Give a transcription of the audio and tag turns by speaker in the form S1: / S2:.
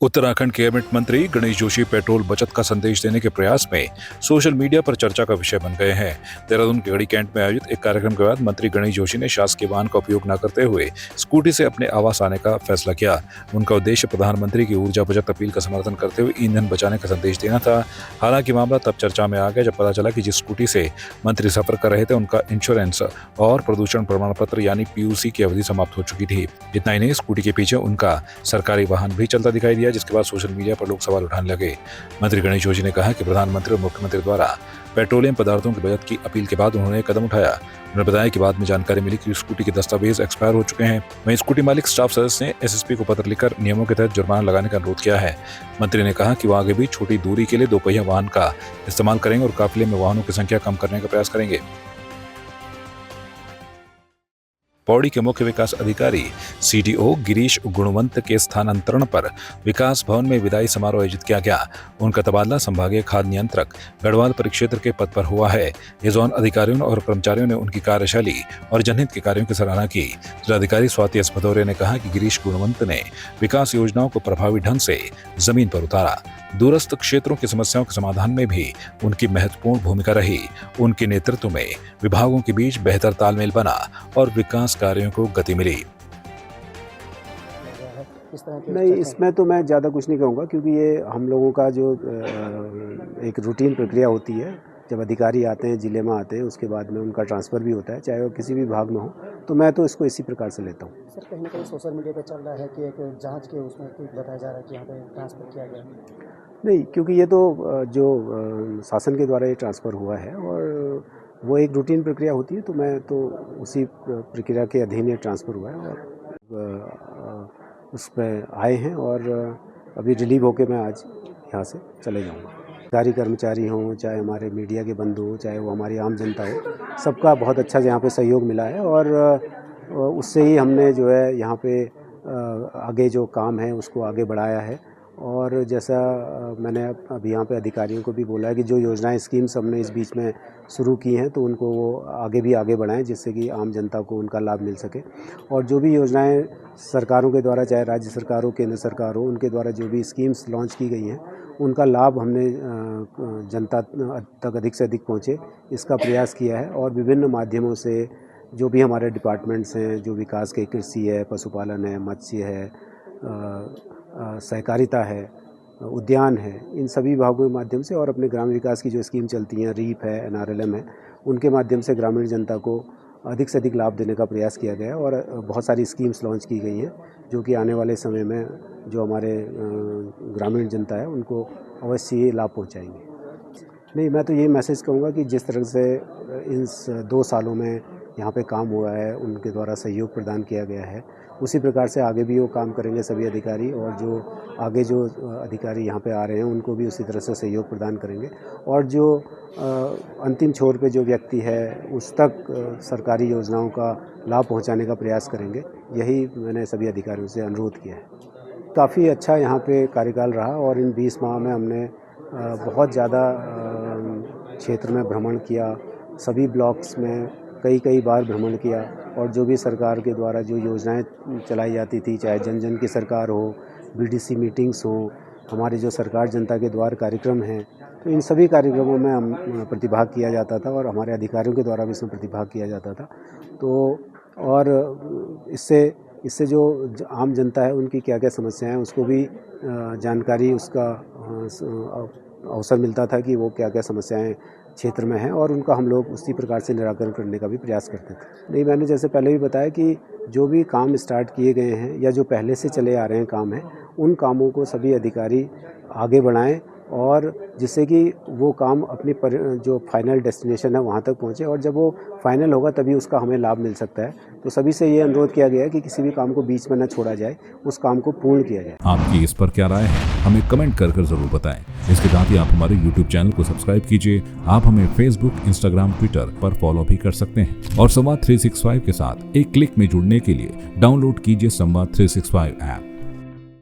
S1: Uttarakhand cabinet मंत्री Ganesh Joshi petrol बचत का संदेश देने के प्रयास में सोशल मीडिया पर चर्चा का विषय बन गए हैं। देहरादून के गढ़ी कैंट में आयोजित एक कार्यक्रम के बाद मंत्री गणेश जोशी ने शासकीय वाहन का उपयोग न करते हुए स्कूटी से अपने आवास आने का फैसला किया। उनका उद्देश्य प्रधानमंत्री की ऊर्जा बचत अपील का समर्थन करते हुए ईंधन बचाने का संदेश देना था। हालांकि मामला तब चर्चा में आ गया जब पता चला कि जिस स्कूटी से मंत्री सफर कर रहे थे उनका इंश्योरेंस और प्रदूषण प्रमाण पत्र यानी PUC की अवधि समाप्त हो चुकी थी। इतना ही नहीं, स्कूटी के पीछे उनका सरकारी वाहन भी चलता दिखाई दिया, जिसके बाद सोशल मीडिया पर लोग सवाल उठाने लगे। मंत्री गणेश जोशी ने कहा कि प्रधानमंत्री और मुख्यमंत्री द्वारा पेट्रोलियम पदार्थों की बचत की अपील के बाद उन्होंने कदम उठाया। उन्होंने बताया कि बाद में जानकारी मिली कि स्कूटी के दस्तावेज एक्सपायर हो चुके हैं। वहीं स्कूटी मालिक स्टाफ सदस्य ने SSP को पत्र लिखकर नियमों के तहत जुर्माना लगाने का अनुरोध किया है। मंत्री ने कहा कि वो आगे भी छोटी दूरी के लिए दोपहिया वाहन का इस्तेमाल करेंगे और काफिले में वाहनों की संख्या कम करने का प्रयास करेंगे। पौड़ी के मुख्य विकास अधिकारी CDO गिरीश गुणवंत के स्थानांतरण पर विकास भवन में विदाई समारोह आयोजित किया गया। उनका तबादला संभागीय खाद्य नियंत्रक गढ़वाल परिक्षेत्र के पद पर हुआ है। ये जोन अधिकारियों और कर्मचारियों ने उनकी कार्यशैली और जनहित के कार्यों की सराहना की। जिलाधिकारी स्वाति एस भदौरिया ने कहा कि गिरीश गुणवंत ने विकास योजनाओं को प्रभावी ढंग से जमीन पर उतारा। दूरस्थ क्षेत्रों की समस्याओं के समाधान में भी उनकी महत्वपूर्ण भूमिका रही। उनके नेतृत्व में विभागों के बीच बेहतर तालमेल बना और विकास कार्यों को गति मिली।
S2: नहीं, इसमें तो मैं ज़्यादा कुछ नहीं कहूँगा, क्योंकि ये हम लोगों का जो एक रूटीन प्रक्रिया होती है। जब अधिकारी आते हैं, जिले में आते हैं, उसके बाद में उनका ट्रांसफ़र भी होता है, चाहे वो किसी भी विभाग में हो। तो मैं तो इसको इसी प्रकार से लेता हूँ।
S3: सर, कहीं ना कहीं सोशल मीडिया पे चल रहा है कि एक जांच के उसमें बताया जा रहा है कि यहाँ पे ट्रांसफ़र किया गया।
S2: नहीं, क्योंकि ये तो जो शासन के द्वारा ये ट्रांसफ़र हुआ है और वो एक रूटीन प्रक्रिया होती है, तो मैं तो उसी प्रक्रिया के अधीन ये ट्रांसफ़र हुआ है और उस पर आए हैं और अभी रिलीव होकर मैं आज यहाँ से चले जाऊँगा। सरकारी कर्मचारी हों, चाहे हमारे मीडिया के बंधु हों, चाहे वो हमारी आम जनता हो, सबका बहुत अच्छा यहाँ पे सहयोग मिला है और उससे ही हमने जो है यहाँ पे आगे जो काम है उसको आगे बढ़ाया है। और जैसा मैंने अभी यहाँ पे अधिकारियों को भी बोला है कि जो योजनाएं, स्कीम्स हमने इस बीच में शुरू की हैं तो उनको वो आगे बढ़ाएं, जिससे कि आम जनता को उनका लाभ मिल सके। और जो भी योजनाएं सरकारों के द्वारा, चाहे राज्य सरकार हो, केंद्र सरकार हो, उनके द्वारा जो भी स्कीम्स लॉन्च की गई हैं उनका लाभ हमने जनता तक अधिक से अधिक पहुँचे, इसका प्रयास किया है। और विभिन्न माध्यमों से जो भी हमारे डिपार्टमेंट्स हैं, जो विकास के, कृषि है, पशुपालन है, मत्स्य है, सहकारिता है, उद्यान है, इन सभी विभागों के माध्यम से और अपने ग्रामीण विकास की जो स्कीम चलती हैं, REAP है, NRLM है, उनके माध्यम से ग्रामीण जनता को अधिक से अधिक लाभ देने का प्रयास किया गया है। और बहुत सारी स्कीम्स लॉन्च की गई हैं जो कि आने वाले समय में जो हमारे ग्रामीण जनता है उनको अवश्य ये लाभ पहुँचाएंगे। नहीं, मैं तो ये मैसेज कहूँगा कि जिस तरह से इन 2 सालों में यहाँ पे काम हुआ है, उनके द्वारा सहयोग प्रदान किया गया है, उसी प्रकार से आगे भी वो काम करेंगे सभी अधिकारी। और जो आगे जो अधिकारी यहाँ पे आ रहे हैं उनको भी उसी तरह से सहयोग प्रदान करेंगे। और जो अंतिम छोर पे जो व्यक्ति है उस तक सरकारी योजनाओं का लाभ पहुँचाने का प्रयास करेंगे। यही मैंने सभी अधिकारियों से अनुरोध किया है। काफ़ी अच्छा यहाँ पे कार्यकाल रहा और इन 20 माह में हमने बहुत ज़्यादा क्षेत्र में भ्रमण किया, सभी ब्लॉक्स में कई बार भ्रमण किया। और जो भी सरकार के द्वारा जो योजनाएं चलाई जाती थी, चाहे जन जन की सरकार हो, BDC मीटिंग्स हो, हमारे जो सरकार जनता के द्वार कार्यक्रम हैं, तो इन सभी कार्यक्रमों में हम प्रतिभाग किया जाता था और हमारे अधिकारियों के द्वारा भी इसमें प्रतिभाग किया जाता था। तो और इससे जो आम जनता है उनकी क्या क्या समस्याएं हैं उसको भी जानकारी, उसका अवसर मिलता था कि वो क्या क्या समस्याएं क्षेत्र में हैं और उनका हम लोग उसी प्रकार से निराकरण करने का भी प्रयास करते थे। नहीं, मैंने जैसे पहले भी बताया कि जो भी काम स्टार्ट किए गए हैं या जो पहले से चले आ रहे हैं काम हैं, उन कामों को सभी अधिकारी आगे बढ़ाएं और जिससे कि वो काम अपनी जो फाइनल डेस्टिनेशन है वहाँ तक पहुँचे। और जब वो फाइनल होगा तभी उसका हमें लाभ मिल सकता है। तो सभी से ये अनुरोध किया गया है कि किसी भी काम को बीच में न छोड़ा जाए, उस काम को पूर्ण किया जाए।
S1: आपकी इस पर क्या राय है, हमें कमेंट कर जरूर बताएं। इसके साथ ही आप हमारे YouTube चैनल को सब्सक्राइब कीजिए। आप हमें Facebook, Instagram, Twitter पर फॉलो भी कर सकते हैं और संवाद 365 के साथ एक क्लिक में जुड़ने के लिए डाउनलोड कीजिए संवाद 365 ऐप।